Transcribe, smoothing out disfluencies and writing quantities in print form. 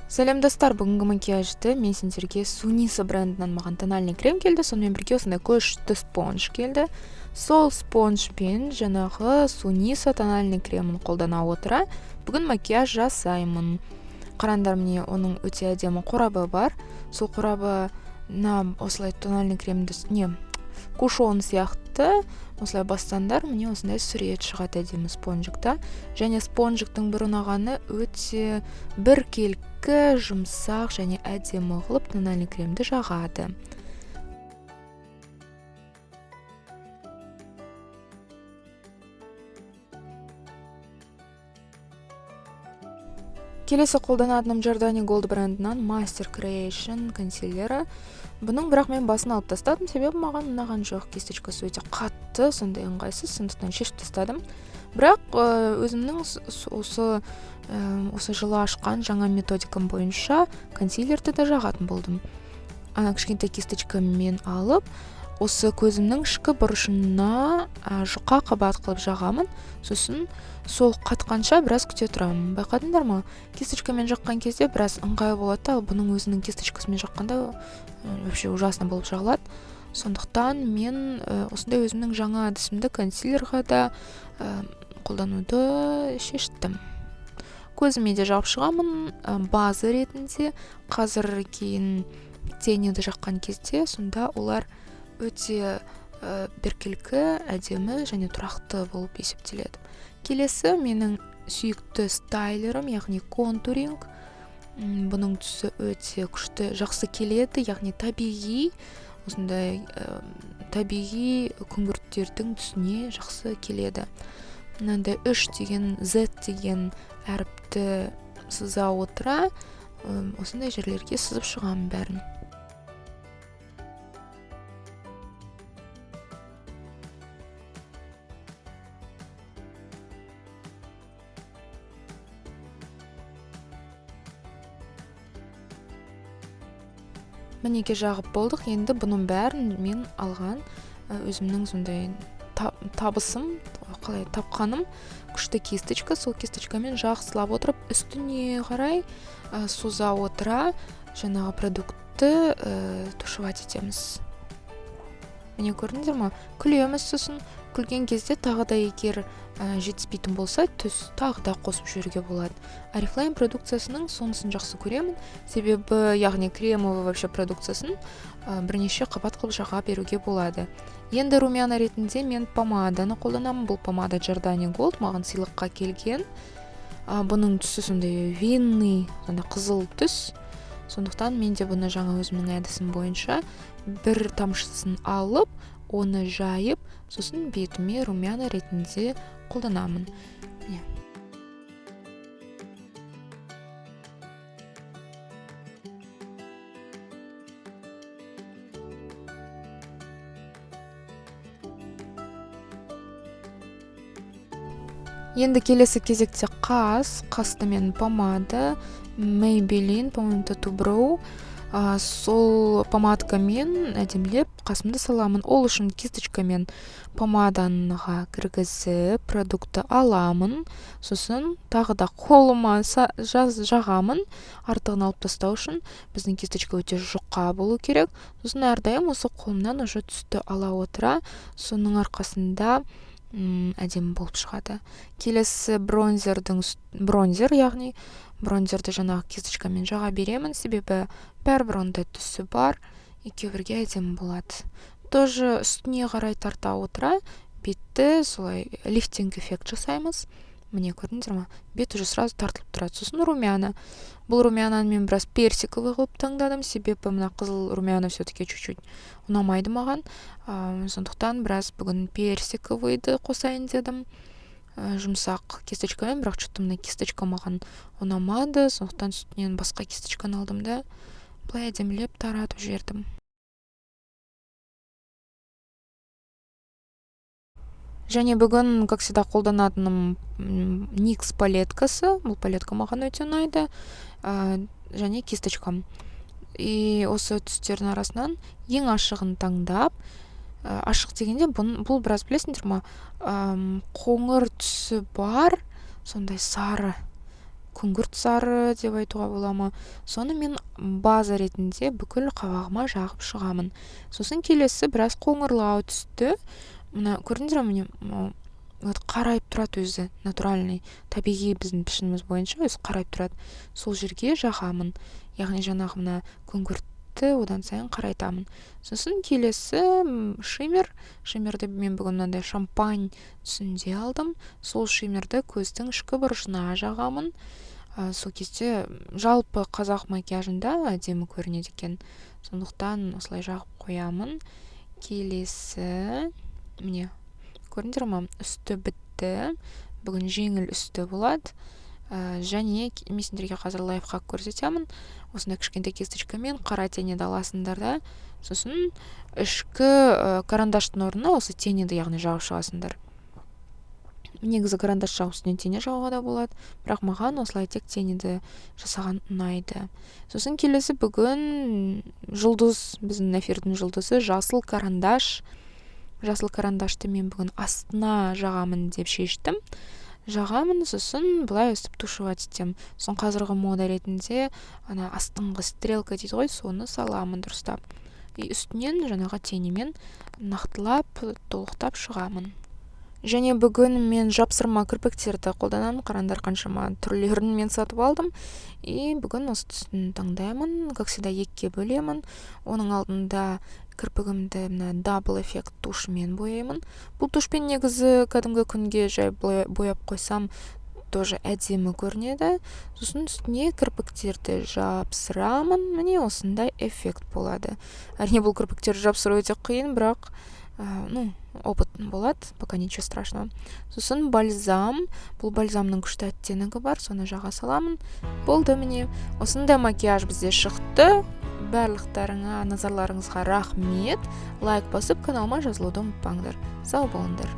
Сәлем достар, бүгінгі макияжды мен сендерге Sunisa брендінен маған тональный крем келді, сонымен бірге осындай күшті спонж келді. Сол спонжпен жаңағы Sunisa тональный кремін қолдана отыра бүгін макияж жасаймын. Қараңдар, міне оның өте әдемі қорабы бар. Сол қорабына осылай тональный кремді кушон сияқты осылай бастандар, міне осындай сурет шығады әдемі спонжикта. Және спонжиктың бір ұнағаны өте біркелкі, жұмсақ және әдемі қылып тональный кремді жағады. Келесі қолданатыным Jordani Gold брендінен Master Creation консилері. Бұның бірақ мен басын алып тастадым, себебі маған ұнаған жоқ. Кисточкасы өте қатты, сондай ыңғайсыз, сондықтан шешіп тастадым. Бірақ өзімнің осы жылы ашқан жаңа методикам бойынша консилерді де жағатын болдым. Кішкентай кисточкамен алып, осы көзімнің ішкі бұрышына жұқа қабат қылып жағамын. Сосын сол қатқанша біраз күте тұрамын. Байқадыңдар ма? Кисточкамен жаққан кезде біраз ыңғайлы болады, ал бұның өзінің кисточкасымен жаққанда вообще ужасно болып жағылады. Сондықтан мен осындай өзімнің жаңа әдісімді консилерға да қолдануды шештім. Көзіме де жағып шығамын база ретінде. Қазір кейін тенеді жаққан кезде, сонда олар өте біркелкі, әдемі және тұрақты болып есептеледі. Келесі менің сүйікті стайлерім, яғни контуринг. Бұның түсі өте күшті, жақсы келеді, яғни табиғи, осындай табиғи күңгірттердің түсіне жақсы келеді. Мынандай үш деген, Z деген әріпті сыза отыра, осындай жерлерге сызып шығамын бәрін. Мінеке жағып болдық. Енді бұның бәрін мен алған өзімнің сондай табысым, қалай тапқаным күшті кисточка. Сол кисточкамен жақсылап отырып, үстіне қарай соза отыра жаңағы продуктты тушевать етеміз. Міне көрдіңдер ма? Күлеміз, сосын күлген кезде тағы да егер жетіспейтін болса, түс тағы да қосып жүруге болады. Oriflame продукциясының сонысын жақсы көремін, себебі яғни кремовый вообще продукциясын бірнеше қабат қылып жаға беруге болады. Енді румяна ретінде мен помаданы қолданамын. Бұл помада Jordani Gold маған сыйлыққа келген. Бұның түсі сондай винный, қызыл түс. Сондықтан мен де бұны жаңа өзімнің әдісім бойынша бір тамшысын алып, оны жайып, сосын бетіме румяна ретінде қолданамын. Енді келесі кезекте қасты мен помада Maybelline, по-моему, Tattoo Brow. Сол помадкамен әдемілеп қасымды саламын. Ол үшін кисточкамен помадаға кіргізіп продукты аламын. Сосын тағы да қолыма жағамын. Артығын алып тастау үшін біздің кисточка өте жұқа болу керек. Сосын әрдайым осы қолымнан уже түсті ала отыра, соның арқасында әдемі болып шығады. Келесі бронзер, яғни бронзерді жаңағы кисточкамен жаға беремін, себебі бәрібір ондай түсі бар, екеуі бірге әдемі болады. Тоже үстіне қарай тарта отыра, бетті солай лифтинг эффект жасаймыз. Міне көрдіңдер ма? Бет уже сразу тартылып тұрады. Сосын румяна. Бұл румянаны мен біраз персиковый қылып таңдадым, себебі мына қызыл румяна все-таки чуть-чуть ұнамайды маған. Сондықтан біраз бүгін персиковыйды қосайын дедім. Жұмсақ кисточкамен, бірақ что-то мына кисточка маған ұнамады, сондықтан үстінен басқа кисточканы алдым да былай әдемілеп таратып жібердім. Және бүгін, как всегда, қолданатыным NYX палеткасы. Бұл палетка маған өте ұнайды. Және кисточкам. И осы түстердің арасынан ең ашығын таңдап, ашық дегенде бұл біраз білесіңдер ма, қоңыр түсі бар, сондай сары күңгірт сары деп айтуға бола ма, соны мен база ретінде бүкіл қабағыма жағып шығамын. Сосын келесі біраз қоңырлау түсті. Мына көрдіңіздер ме, міне вот қарайып тұрады өзі, натуральный, табиғи біздің пішініміз бойынша өзі қарайып тұрады. Сол жерге жағамын, яғни жаңағы мына күңгіртті одан сайын қарайтамын. Сосын келесі шиммерді мен бүгін мынандай шампань түсінде алдым. Сол шиммерді көздің ішкі бұрышына жағамын. Сол кезде жалпы қазақ макияжында әдемі көрінеді екен, сондықтан осылай жағып қоямын. Келесі міне көрдіңдер ме, үсті бітті. Бүгін жеңіл үсті болады. Және мен сендерге қазір лайфхак көрсетемін. Осындай кішкентай кисточкамен қара тенеді аласыңдар да, сосын ішкі карандаштың орнына осы тенеді, яғни жағып шығасыңдар. Негізі карандаш жағу үстінен тене жағуға да болады, бірақ маған осылай тек тенеді жасаған ұнайды. Сосын келесі бүгін жұлдыз, біздің эфирдің жұлдызы жасыл карандаш. Жасыл карандашты мен бүгін астына жағамын деп шештім. Жағамын, сосын былай өстіп тушевать етем. Сосын қазіргі мода ретінде ана астыңғы стрелка дейді ғой, соны саламын дұрыстап. И үстінен жаңағы тенемен нақтылап, толықтап шығамын. Және бүгін мен жапсырма кірпіктерді қолданамын. Қараңдар қаншама түрлерін мен сатып алдым. И бүгін осы түсін таңдаймын. Как всегда екіге бөлемін. Оның алдында кірпігімді дабл эффект тушымен бояймын. Бұл тушпен негізі кәдімгі күнге жай бояп қойсам тоже әдемі көрінеді. Сосын үстіне кірпіктерді жапсырамын. Міне осындай эффект болады. Әрине бұл кірпіктерді жапсыру өте қиын, бірақ опыт болады, пока ничего страшного. Сосын бальзам. Бұл бальзамның күшті оттенігі бар, соны жаға саламын. Болды міне. Осындай макияж бізде шықты. Барлықтарыңа, назарларыңызға рахмет. Лайк басып, каналыма жазылуды ұмытпаңдар. Сау болыңдар.